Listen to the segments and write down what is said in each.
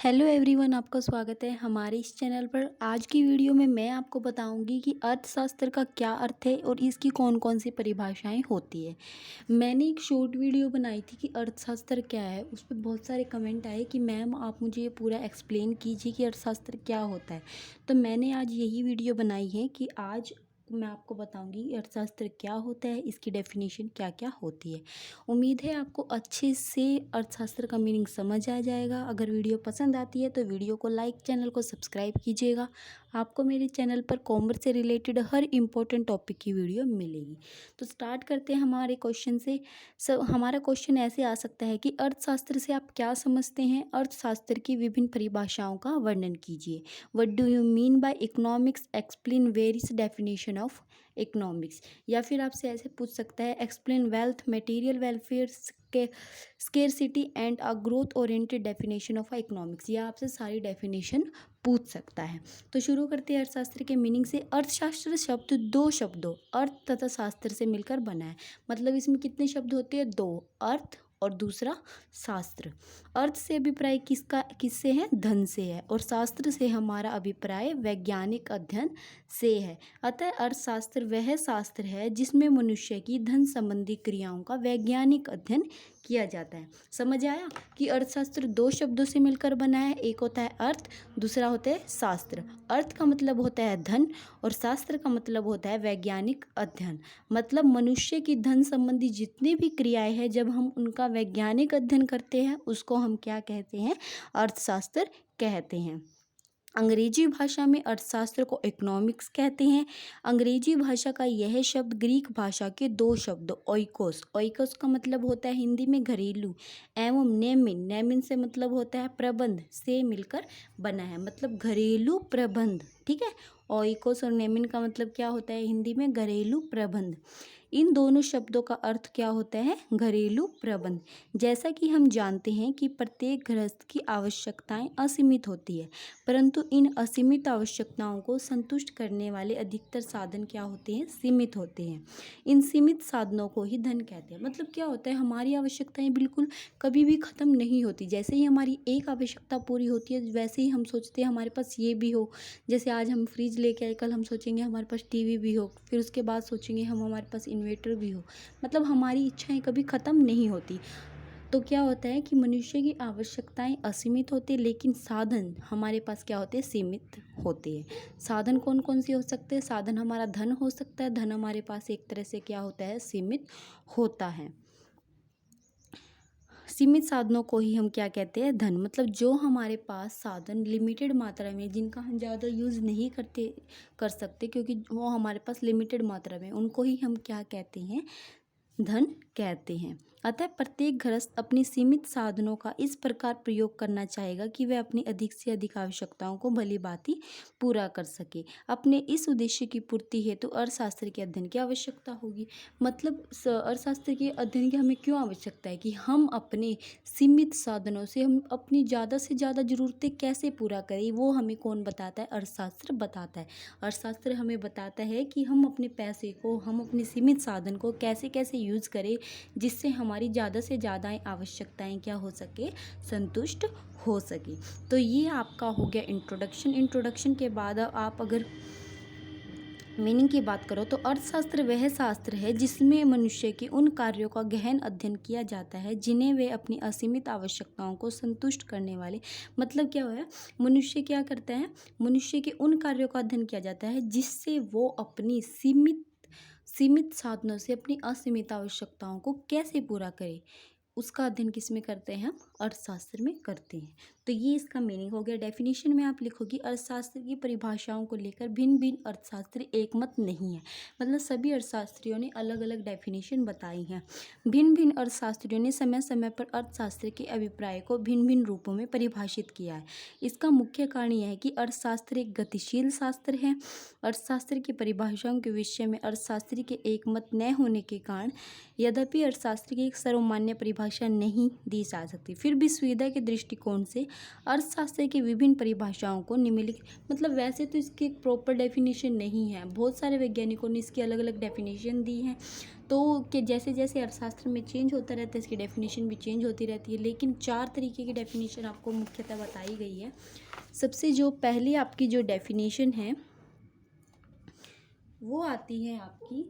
Hello everyone, आपका स्वागत है हमारे इस चैनल पर। आज की वीडियो में मैं आपको बताऊंगी कि अर्थशास्त्र का क्या अर्थ है और इसकी कौन कौन सी परिभाषाएं होती है। मैंने एक शॉर्ट वीडियो बनाई थी कि अर्थशास्त्र क्या है। उस पर बहुत सारे कमेंट आए कि मैम आप मुझे ये पूरा एक्सप्लेन कीजिए कि अर्थशास्त्र क्या होता है। तो मैंने आज यही वीडियो बनाई है कि आज मैं आपको बताऊंगी अर्थशास्त्र क्या होता है, इसकी डेफिनेशन क्या क्या होती है। उम्मीद है आपको अच्छे से अर्थशास्त्र का मीनिंग समझ आ जाएगा। अगर वीडियो पसंद आती है तो वीडियो को लाइक, चैनल को सब्सक्राइब कीजिएगा। आपको मेरे चैनल पर कॉमर्स से रिलेटेड हर इम्पोर्टेंट टॉपिक की वीडियो मिलेगी। तो स्टार्ट करते हैं हमारे क्वेश्चन से। हमारा क्वेश्चन ऐसे आ सकता है कि अर्थशास्त्र से आप क्या समझते हैं। अर्थशास्त्र की विभिन्न परिभाषाओं का वर्णन कीजिए। What do you mean by economics, explain various definition of economics. या फिर आपसे ऐसे पूछ सकता है explain wealth, material welfare, scarcity and a growth oriented definition of economics. या आपसे सारी डेफिनेशन पूछ सकता है। तो शुरू करते हैं अर्थशास्त्र के मीनिंग से। अर्थशास्त्र शब्द दो शब्दों अर्थ तथा शास्त्र से मिलकर बना है। मतलब इसमें कितने शब्द होते हैं? दो, अर्थ और दूसरा शास्त्र। अर्थ से अभिप्राय किससे है? धन से है। और शास्त्र से हमारा अभिप्राय वैज्ञानिक अध्ययन से है। अतः अर्थशास्त्र वह शास्त्र है जिसमें मनुष्य की धन संबंधी क्रियाओं का वैज्ञानिक अध्ययन किया जाता है। समझ आया कि अर्थशास्त्र दो शब्दों से मिलकर बना है। एक होता है अर्थ, दूसरा होता है शास्त्र। अर्थ का मतलब होता है धन और शास्त्र का मतलब होता है वैज्ञानिक अध्ययन। मतलब मनुष्य की धन संबंधी जितनी भी क्रियाएं हैं, जब हम उनका वैज्ञानिक अध्ययन करते हैं उसको हम क्या कहते हैं? अर्थशास्त्र कहते हैं। अंग्रेजी भाषा में अर्थशास्त्र को इकोनॉमिक्स कहते हैं। अंग्रेजी भाषा का यह शब्द ग्रीक भाषा के दो शब्द ओइकोस, ओइकोस का मतलब होता है हिंदी में घरेलू, एवं नेमिन, नेमिन से मतलब होता है प्रबंध, से मिलकर बना है। मतलब घरेलू प्रबंध। ठीक है, ओइकोस और नेमिन का मतलब क्या होता है हिंदी में? घरेलू प्रबंध। इन दोनों शब्दों का अर्थ क्या होता है? घरेलू प्रबंध। जैसा कि हम जानते हैं कि प्रत्येक गृहस्थ की आवश्यकताएं असीमित होती है, परंतु इन असीमित आवश्यकताओं को संतुष्ट करने वाले अधिकतर साधन क्या होते हैं? सीमित होते हैं। इन सीमित साधनों को ही धन कहते हैं। मतलब क्या होता है, हमारी आवश्यकताएं बिल्कुल कभी भी ख़त्म नहीं होती। जैसे ही हमारी एक आवश्यकता पूरी होती है वैसे ही हम सोचते हैं हमारे पास ये भी हो। जैसे आज हम फ्रिज लेके आए, कल हम सोचेंगे हमारे पास टीवी भी हो, फिर उसके बाद सोचेंगे हम हमारे पास इन्वेटर भी हो। मतलब हमारी इच्छाएं कभी ख़त्म नहीं होती। तो क्या होता है कि मनुष्य की आवश्यकताएं असीमित होती है, लेकिन साधन हमारे पास क्या होते हैं? सीमित होते हैं। साधन कौन कौन से हो सकते हैं? साधन हमारा धन हो सकता है। धन हमारे पास एक तरह से क्या होता है? सीमित होता है। सीमित साधनों को ही हम क्या कहते हैं? धन। मतलब जो हमारे पास साधन लिमिटेड मात्रा में, जिनका हम ज़्यादा यूज़ नहीं कर सकते क्योंकि वो हमारे पास लिमिटेड मात्रा में, उनको ही हम क्या कहते हैं? धन कहते हैं। अतः प्रत्येक गृहस्थ अपनी सीमित साधनों का इस प्रकार प्रयोग करना चाहेगा कि वह अपनी अधिक से अधिक आवश्यकताओं को भली भांति पूरा कर सके। अपने इस उद्देश्य की पूर्ति हेतु अर्थशास्त्र के अध्ययन की आवश्यकता होगी। मतलब अर्थशास्त्र के अध्ययन की हमें क्यों आवश्यकता है? कि हम अपने सीमित साधनों से हम अपनी ज़्यादा से ज़्यादा ज़रूरतें कैसे पूरा करें, वो हमें कौन बताता है? अर्थशास्त्र बताता है। अर्थशास्त्र हमें बताता है कि हम अपने पैसे को, हम अपने सीमित साधन को कैसे कैसे यूज़ करें जिससे हमारी ज़्यादा से ज़्यादा आवश्यकताएं क्या हो सके? संतुष्ट हो सके। तो ये आपका हो गया इंट्रोडक्शन। इंट्रोडक्शन के बाद आप अगर मीनिंग की बात करो तो अर्थशास्त्र वह शास्त्र है जिसमें मनुष्य के उन कार्यों का गहन अध्ययन किया जाता है जिन्हें वे अपनी असीमित आवश्यकताओं को संतुष्ट करने वाले। मतलब क्या है, मनुष्य क्या करता है? मनुष्य के उन कार्यों का अध्ययन किया जाता है जिससे वो अपनी सीमित साधनों से अपनी असीमित आवश्यकताओं को कैसे पूरा करे, उसका अध्ययन किस में करते हैं? हम अर्थशास्त्र में करते हैं। तो ये इसका मीनिंग हो गया। डेफिनेशन में आप लिखोगी अर्थशास्त्र की परिभाषाओं को लेकर भिन्न भिन्न अर्थशास्त्री एक मत नहीं है। मतलब सभी अर्थशास्त्रियों ने अलग अलग डेफिनेशन बताई हैं। भिन्न भिन्न अर्थशास्त्रियों ने समय समय पर अर्थशास्त्र के अभिप्राय को भिन्न भिन्न रूपों में परिभाषित किया है। इसका मुख्य कारण यह है कि अर्थशास्त्र एक गतिशील शास्त्र है। अर्थशास्त्र की परिभाषाओं के विषय में अर्थशास्त्री के एक मत न होने के कारण यद्यपि अर्थशास्त्र की एक सर्वमान्य परिभाषा नहीं दी जा सकती, फिर फिर भी सुविधा के दृष्टिकोण से अर्थशास्त्र की विभिन्न परिभाषाओं को निम्नलिखित, मतलब वैसे तो इसकी एक प्रॉपर डेफिनेशन नहीं है, बहुत सारे वैज्ञानिकों ने इसकी अलग अलग डेफिनेशन दी है, तो कि जैसे जैसे अर्थशास्त्र में चेंज होता रहता है इसकी डेफिनेशन भी चेंज होती रहती है, लेकिन 4 तरीके की डेफिनेशन आपको मुख्यतः बताई गई है। सबसे जो पहली आपकी जो डेफिनेशन है वो आती है आपकी,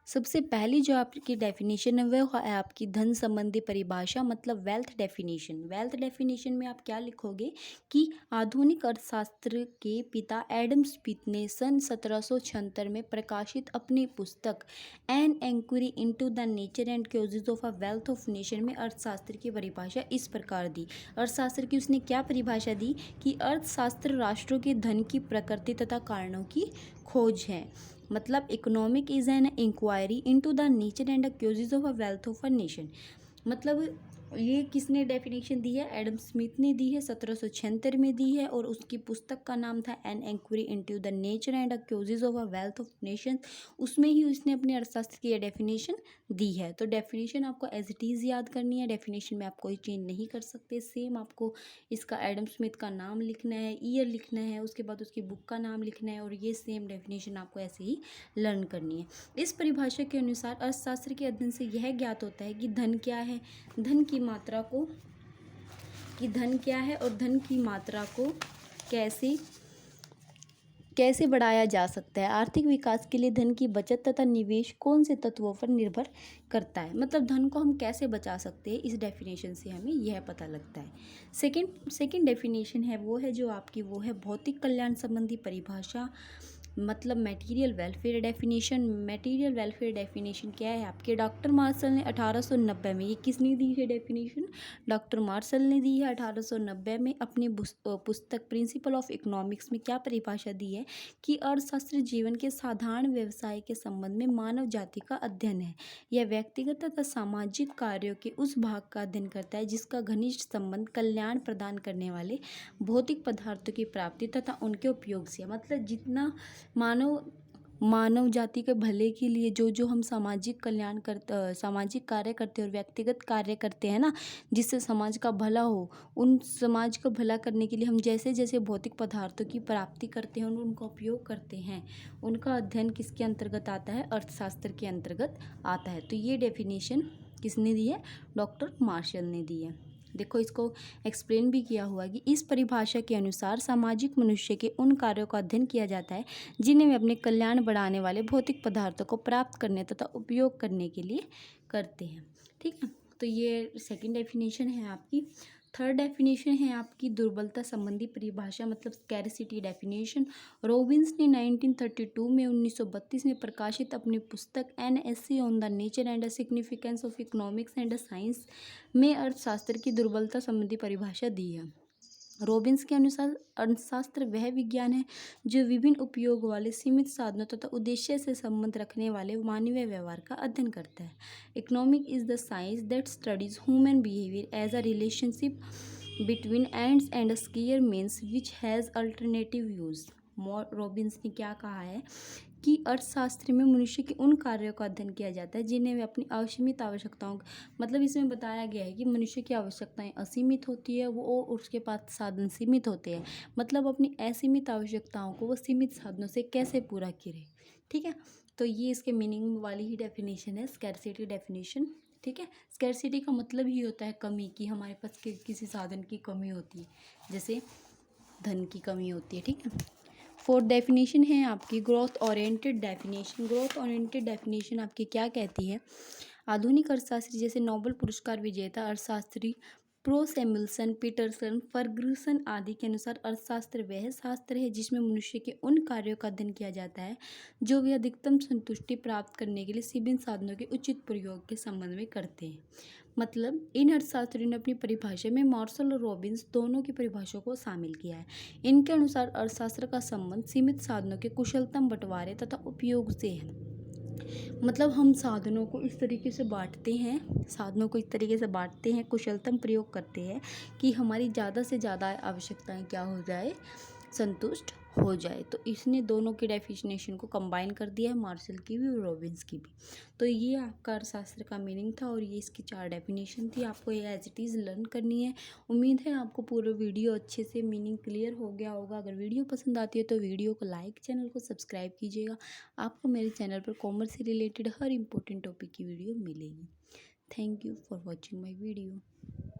सबसे पहली जो आपकी डेफिनेशन है वह है आपकी धन संबंधी परिभाषा, मतलब वेल्थ डेफिनेशन। वेल्थ डेफिनेशन में आप क्या लिखोगे कि आधुनिक अर्थशास्त्र के पिता एडम स्मिथ ने सन 1776 में प्रकाशित अपनी पुस्तक an inquiry into the nature and causes of a wealth of nation में अर्थशास्त्र की परिभाषा इस प्रकार दी। अर्थशास्त्र की उसने क्या परिभाषा दी कि अर्थशास्त्र राष्ट्रों के धन की प्रकृति तथा कारणों की खोज है, मतलब economic is an inquiry into the nature and the causes of a wealth of a nation. मतलब ये किसने डेफिनेशन दी है? एडम स्मिथ ने दी है, 1776 में दी है, और उसकी पुस्तक का नाम था an inquiry into the nature and the causes of a wealth of nation. उसमें ही उसने अपने अर्थशास्त्र की डेफिनेशन दी है। तो डेफिनेशन आपको एज इट इज़ याद करनी है, डेफिनेशन में आप कोई चेंज नहीं कर सकते। सेम आपको इसका एडम स्मिथ का नाम लिखना है, ईयर लिखना है, उसके बाद उसकी बुक का नाम लिखना है, और ये सेम डेफिनेशन आपको ऐसे ही लर्न करनी है। इस परिभाषा के अनुसार अर्थशास्त्र के अध्ययन से यह ज्ञात होता है कि धन क्या है, धन की मात्रा को, कि धन क्या है और धन की मात्रा को कैसे बढ़ाया जा सकता है। आर्थिक विकास के लिए धन की बचत तथा निवेश कौन से तत्वों पर निर्भर करता है, मतलब धन को हम कैसे बचा सकते हैं, इस डेफिनेशन से हमें यह पता लगता है। सेकंड डेफिनेशन है वो है जो आपकी वो है भौतिक कल्याण संबंधी परिभाषा, मतलब material welfare definition. Material welfare definition क्या है आपके? डॉक्टर मार्शल ने 1890 में, ये किसने दी है डेफिनेशन? डॉक्टर मार्शल ने दी है 1890 में अपनी पुस्तक प्रिंसिपल ऑफ इकोनॉमिक्स में क्या परिभाषा दी है कि अर्थशास्त्र जीवन के साधारण व्यवसाय के संबंध में मानव जाति का अध्ययन है। यह व्यक्तिगत तथा सामाजिक कार्यों के उस भाग का अध्ययन करता है जिसका घनिष्ठ संबंध कल्याण प्रदान करने वाले भौतिक पदार्थों की प्राप्ति तथा उनके उपयोग से है। मतलब जितना मानव जाति के भले के लिए जो हम सामाजिक सामाजिक कार्य करते हैं और व्यक्तिगत कार्य करते हैं ना, जिससे समाज का भला हो, उन समाज का भला करने के लिए हम जैसे जैसे भौतिक पदार्थों की प्राप्ति करते हैं और उनका उपयोग करते हैं, उनका अध्ययन किसके अंतर्गत आता है? अर्थशास्त्र के अंतर्गत आता है। तो ये डेफिनेशन किसने दी है? डॉक्टर मार्शल ने दी है। देखो इसको एक्सप्लेन भी किया हुआ कि इस परिभाषा के अनुसार सामाजिक मनुष्य के उन कार्यों का अध्ययन किया जाता है जिन्हें वे अपने कल्याण बढ़ाने वाले भौतिक पदार्थों को प्राप्त करने तथा उपयोग करने के लिए करते हैं। ठीक है, तो ये सेकंड डेफिनेशन है आपकी। थर्ड डेफिनेशन है आपकी दुर्बलता संबंधी परिभाषा, मतलब स्कैरसिटी डेफिनेशन। रॉबिन्स ने 1932 में 1932 में प्रकाशित अपनी पुस्तक an essay on the nature and the significance of economics and science में अर्थशास्त्र की दुर्बलता संबंधी परिभाषा दी है। रॉबिन्स के अनुसार अर्थशास्त्र वह विज्ञान है जो विभिन्न उपयोग वाले सीमित साधनों तथा उद्देश्य से संबंध रखने वाले मानवीय व्यवहार का अध्ययन करता है। Economic is the science that studies human behaviour as a relationship between ends and scarce means which has alternative use. Robbins ने क्या कहा है कि अर्थशास्त्र में मनुष्य के उन कार्यों का अध्ययन किया जाता है जिन्हें वे अपनी असीमित आवश्यकताओं, मतलब इसमें बताया गया है कि मनुष्य की आवश्यकताएं असीमित होती है, वो उसके पास साधन सीमित होते हैं, मतलब अपनी असीमित आवश्यकताओं को वो सीमित साधनों से कैसे पूरा करे। ठीक है, तो ये इसके मीनिंग वाली ही डेफिनेशन है स्कैरसिटी डेफिनेशन। ठीक है, स्कैरसिटी का मतलब ही होता है कमी, कि हमारे पास किसी साधन की कमी होती है, जैसे धन की कमी होती है। ठीक है, फोर्थ डेफिनेशन है आपकी growth oriented definition. Growth oriented definition आपकी क्या कहती है? आधुनिक अर्थशास्त्री जैसे नोबेल पुरस्कार विजेता अर्थशास्त्री प्रो सैमुअल्सन, पीटरसन, फर्ग्यूसन आदि के अनुसार अर्थशास्त्र वह शास्त्र है जिसमें मनुष्य के उन कार्यों का अध्ययन किया जाता है जो वे अधिकतम संतुष्टि प्राप्त करने के लिए विभिन्न साधनों के उचित प्रयोग के संबंध में करते हैं। मतलब इन अर्थशास्त्रियों ने अपनी परिभाषा में मार्शल और रॉबिन्स दोनों की परिभाषाओं को शामिल किया है। इनके अनुसार अर्थशास्त्र का संबंध सीमित साधनों के कुशलतम बंटवारे तथा उपयोग से है। मतलब हम साधनों को इस तरीके से बांटते हैं, कुशलतम प्रयोग करते हैं कि हमारी ज़्यादा से ज़्यादा आवश्यकताएं क्या हो जाए? संतुष्ट हो जाए। तो इसने दोनों की डेफिनेशन को कंबाइन कर दिया है, मार्शल की भी और रॉबिन्स की भी। तो ये आपका अर्थशास्त्र का मीनिंग था और ये इसकी 4 डेफिनेशन थी। आपको ये एज इट इज़ लर्न करनी है। उम्मीद है आपको पूरा वीडियो अच्छे से मीनिंग क्लियर हो गया होगा। अगर वीडियो पसंद आती है तो वीडियो को लाइक, चैनल को सब्सक्राइब कीजिएगा। आपको मेरे चैनल पर कॉमर्स से रिलेटेड हर इंपॉर्टेंट टॉपिक की वीडियो मिलेगी। Thank you for watching my video.